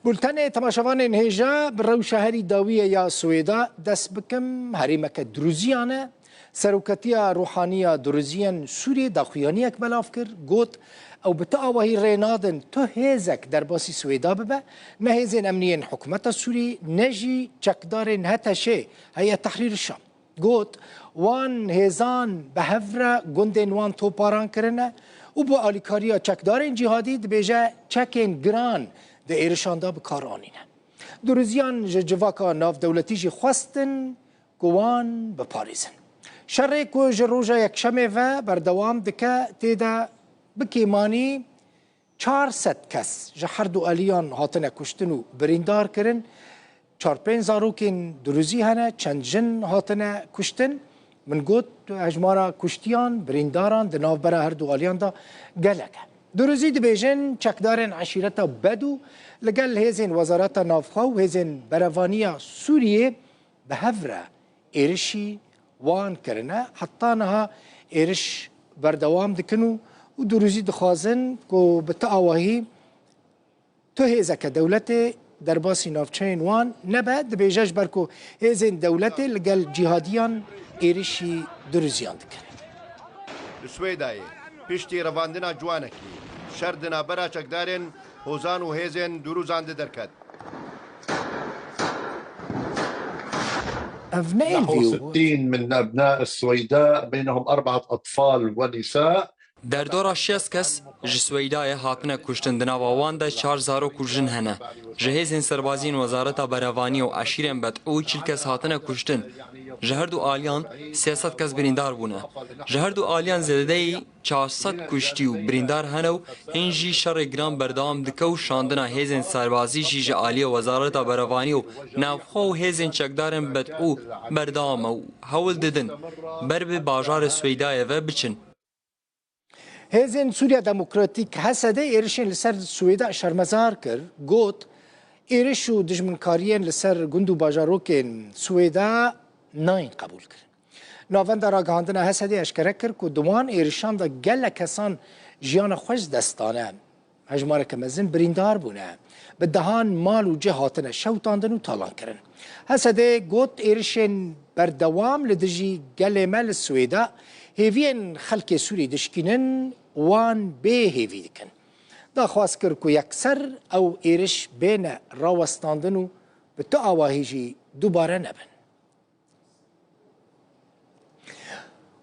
بولتن تماشاوان هیجا برو شهری داویه یا سویدا دست بکم هریمک دروزیانه سروکتیا روحانیا دروزیان سوری داخویانی اک بلاف کر گوت او بتا آواهی رینادن تو هیزک در باسی سویدا ببه نه هیزین امنیین حکومت سوری نجی چکدارن هتشه هیا تحریر الشام گوت وان هیزان به هفره گندن وان توپاران کرنه و با آلیکاریا چکدارن جهادی دبیجه چکین گران ده ایرشانده بکار آنینه دروزیان جواکا ناف دولتی جی خواستن گوان بپاریزن شرک و جروجا یک شمه و بردوام دکه تیده بکیمانی 400 کس جهر دو آلیان هاتنه کشتن و بریندار کرن 4-5 زاروکین دروزی هنه چند جن هاتنه کشتن من گوت اجمارا کشتیان برینداران دناف برا هر دو آلیان دا گلکه دروزی دبیجن چکدارن عشیرتا بدو لگل هیزین وزارت نافخوا و هیزین بروانیا سوریه به هفره ایرشی وان کرنه حتی نها ایرش بردوام دکنو و دروزی دخوازن که بتاواهی تو هیزک دولت در باسی نافچین وان نبه دبیجاش برکو هیزین دولت لگل جهادیان ایرشی دروزیان دکن لسویدای پشتی رواندنا جوانکی شردنا برا چکدارن هوزان و هیزن دروزان درکد نحو 60 من أبناء السويداء بينهم 4 أطفال ونساء در دورا 6 کس ji Swêdayê hatine kuştin di nava wan de 4 zarok û jin hene. Ji hêzên serbazîn Wezareta Berevanî û eşîrên Bedû 40 kes hatine kuştin. Ji her du aliyan 300 kes birîndar bûne. Ji her du aliyan zêdedeyî 400 kuştî û birîndar hene û hîn jî şerê giran berdewam dike û şandina hêzên serbazî jî ji aliyê Wezareta Berevanî û navxwe û hêzên çekdarên Bedû berdewam e û hewil didin ber bi bajarê Swêdayê ve biçin. هیزین سوریا دموکراتیک حسده ایرشین لسر سویدا شرمزار کر گوت ایرشو دجمنکاریین لسر گندو باجاروکین سویدا ناین قبول کر ناوند را گاندنا حسده اشکره کر که دوان ایرشان دا گل کسان جیان خوش دستانه هجماره که مزن بریندار بونه به دهان مال و جهاتنه شوتاندن و تالان کرن حسده گوت ایرشین بردوام لدجی گل مل سویدا هیوین خلق سوری دشکینن وان به هیوی دکن دا خواست کر که یکسر او ایرش بین راوستاندن و به تو آواهی جی دوباره نبن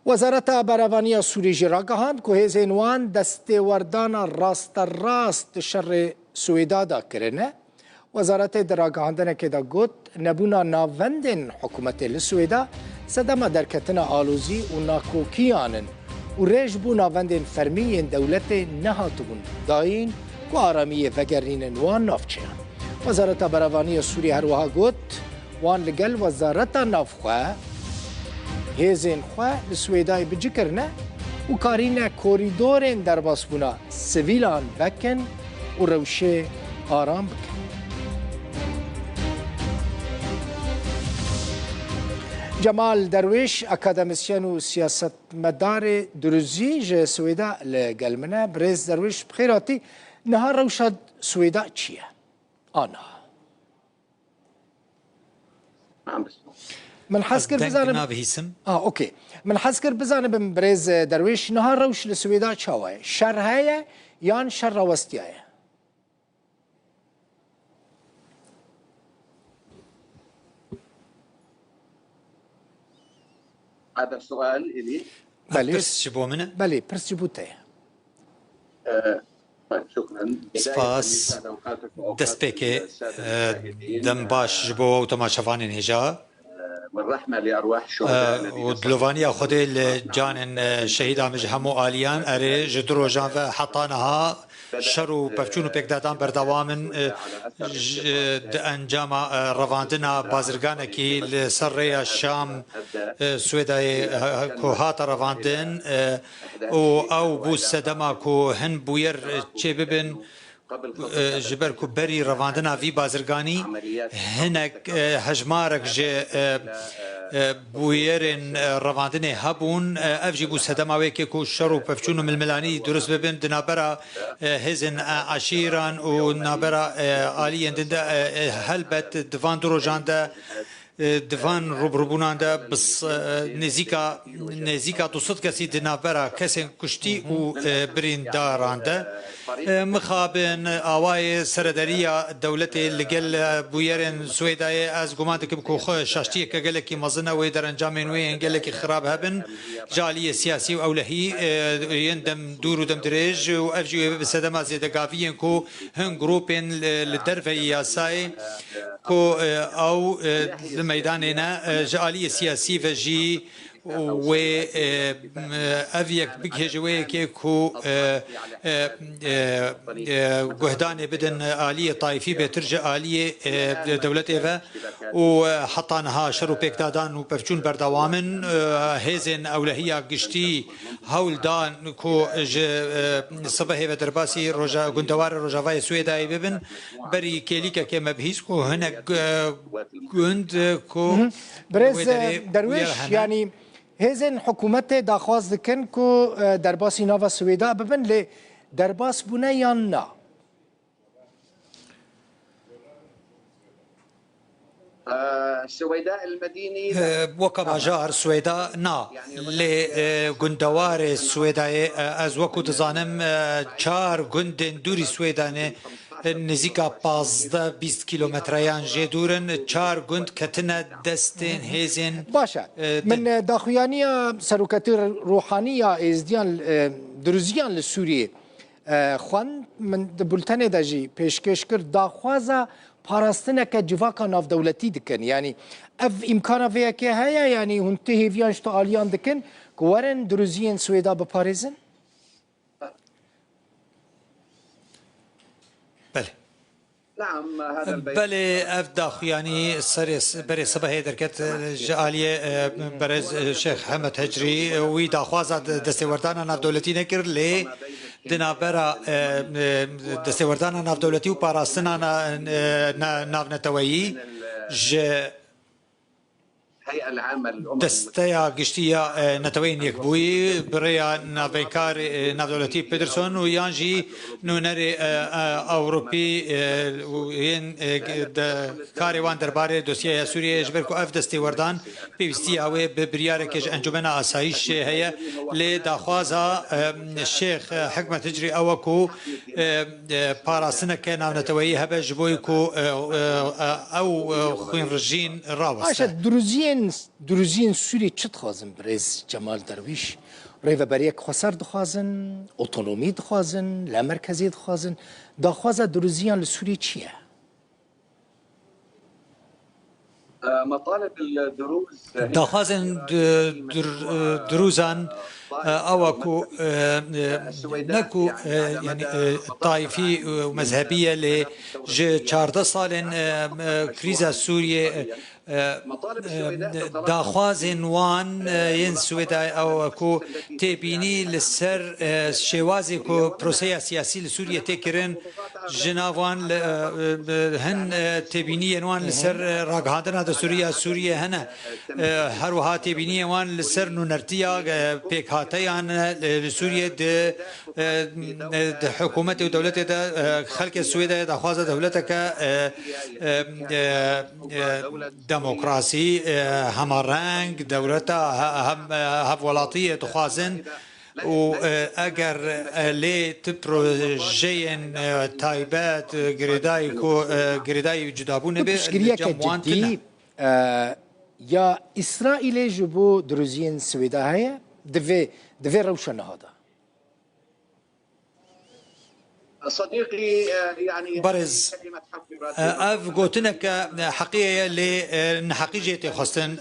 وزارت بروانی سوری جی را گهاند که هیزین وان دست وردان راست شر سویدا دا کرنه وزارت دراگهاندن که دا گوت نبونا ناوندن حکومت لسویدا صدما درکتنا آلوزی و ناکوکیانن و ریج بو ناوندن فرمیین دولت نهاتبون داین و آرامی وگرینن وان نافچیان وزارت بروانی سوری هر وها گوت وان لگل وزارت نافخواه هیزین خواه لسویدای بجکرنه و کارین کوریدورین در باسبونا سویلان بکن و روشه آرام بکن جمال درویش اکادمیسیان و سیاست مدار دروزی جه سویدا لگلمنه بریز درویش بخیراتی نها روشد سویدا چیه؟ آنها من حس کرد بزنم اوکی من حس کرد بزنم بریز درویش نها روش لسویدا چاوه شر هایه یان شر روستیه هذا السؤال إلي برس جبو منه؟ بله برس جبوته طيب شكرا سپاس دست بيكي دم باش جبو وتماشافانين هجا والرحمة لأرواح الشهداء ودلوفانيا خدي الجان شهيد عمج همو آليان أري جدرو جان حطانها شرو بفچونو پێک دادان بەردەوامن ئەنجام ڕەواندنە بازرگانێکی لەسەر ڕێیە شام سوێدای هاتە ڕەواندن و ئەو بوو سەدەما و هەن بویەر چێ ببن جبر كبري رواندنا في بازرگاني هناك هجمارك جي بويرن رواندنه هبون افجي بو سدماوي كو شرو بفچونو ململاني درس ببن دنابرا هزن عشيران و نابرا آلي اندن هلبت دفان دروجان دفان روبروبونان ده بس نزیکا تو صد کسی دنابرا کسی کشتی و برینداران ده مخابن آوای سردریا دولت لگل بویرن سویدای از گمان دکم که خو شاشتی که گله کی مزنه و در انجام نوی گله کی خراب هبن جالی سیاسی و اولهی یندم دور و دم درج و افجی بسدم از دگاوین کو هن گروپن لدرفه یاسای کو او ميداننا جالية سياسية فجي و أفيك بجهجوي كيكو جهدان بدن آلية طائفي بترجع آلية دولة إيفا وحطانها شرو بيكدادان وبفجون بردوامن هزن أولهية قشتي هول دان كو صباحي بدرباسي رجا جندوار رجاوي سويداي ببن بري كيليكا كما بهيس كو هنا جند كو برز درويش يعني هزن حکومت داخواست دکن که درباسی ناو سویدا ببن لی درباس بونه یا نه؟ سويداء المديني وكما جار سويدا نا لجندوار سويداء از وكو تزانم چار گندن دوری سويدانه نزیکا 15-20 کیلومتریان جدورن چار گند کتنه دستین هزین باشه من داخویانی سروکتی روحانی ازدیان دروزیان لسوریه خوان من بولتن داجی پیشکش کرد داخوازا پاراستنه که جواکا ناف دولتی دکن یعنی اف امکانه ویا که هیا یعنی هنته هیویانش تو آلیان دکن که ورن دروزیان سویدا بپارزن؟ نعم هذا البيت بله افداخ يعني سريس بري صباحي دركت جاليه برز شيخ حمد هجري وي داخوازا دستوردانا ناف دولتي نكر لي دنابرا دستوردانا ناف دولتي وباراستنا ناف نتويي الهيئة العامة للأمم دستيا قشتيا نتوين يكبوي بريا نافيكار نافدولتي بيدرسون ويانجي نونري أوروبي وين كاري وان درباري دوسيا سوريا جبركو أف دستي وردان بيستي أوي ببريارك أنجمنا أسايش هي لداخوازا الشيخ حكمة تجري أوكو باراسنا كان نتوي هبا جبويكو أو خوين رجين راوس دروزین سوری چت خوازن برز جمال درویش ریو بریک خسر دخوازن اتونومی دخوازن لمرکزی دخوازن دخواز دروزیان لسوری چیه؟ مطالب الدروز دخوازن دروزان أوكو نكو يعني طائفي ومذهبية ل 14 سال كريزا سوريا داخوازن وان ين سويدا او كو تبيني للسر شوازي كو بروسيا سياسي لسوريا تكرن جناوان هن تبيني وان للسر راغهادنا د سوريا هنا هروها تبيني وان للسر نرتيا بيكاتيان لسوريا د حكومه ودولته د خلق السويدا داخواز دولتك دموكراسي همارنگ دولتها هفولاتية تخازن و اگر لی تبروجين تايبات غريداي جدابون به جمعان جدي يا إسرائيل جبو دروزين سويدا هي دفي روشن هذا صديقي يعني برز اف قوتنك حقيقه ل حقيقه خاصن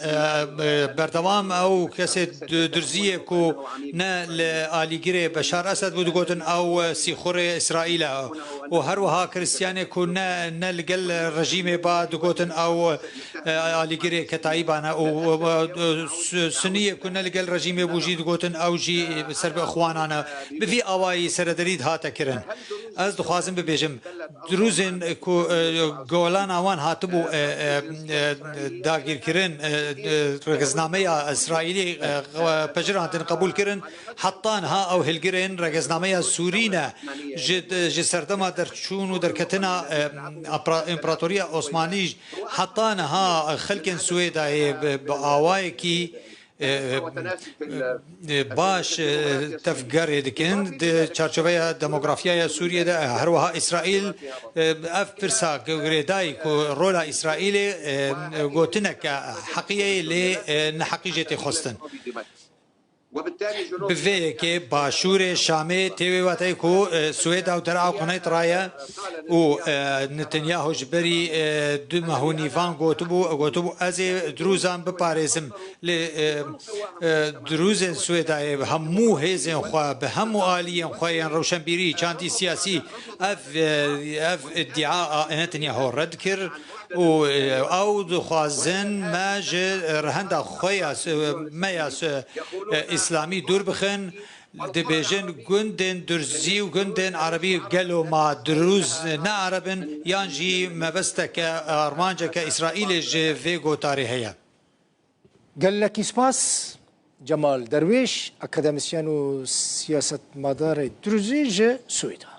بردوام او كاس درزيه كو نا لاليغري بشار اسد بود قوتن او سيخور اسرائيل وهروها كريستياني كنا نلقل رجيم بعد قوتن او اليغري كتايبانا او سنيه كنا نلقل رجيم بوجي قوتن او جي سرب اخواننا بفي اواي سردريد هاتا كرن از دخوازم ببیجم دروزن کو گولان آوان هاتبو داگیر کرن رگزنامه اسرائیلی پجرانتن قبول کرن حطان ها او هلگرن رگزنامه سورينا جد سردما در چون و در کتنا امپراتوریا عثمانی حطانها خلق سويدا بآواي کی باش تفكر دكن چارچوبه دموغرافيا سوريا ده هر وها اسرائيل اف فرسا غريداي كو رولا اسرائيل گوتنك حقيقي لنحقيجه خستن بفيه كي باشور شامي تيوي واتاي كو سويدا و ترعا قنيت رايا و نتنياهو جبري دوما هونيفان گوتبو ازي دروزان بپاريزم ل دروزن سويدا همو هيزن خوا بهمو آليين خوايان روشنبيري چاندي سياسي اف ادعاء نتنياهو رد كر او دخوازن ما رهندا خويا ما اسلامي دور بخن دبيجن گندن درزي و گندن عربي قالوا ما دروز نا عربن يانجي ما بستك ارمانجا كاسرائيل فيغو تاريخيا قال لك سباس جمال درويش اكاديميسيان و سياسة مدار دروزي سويدا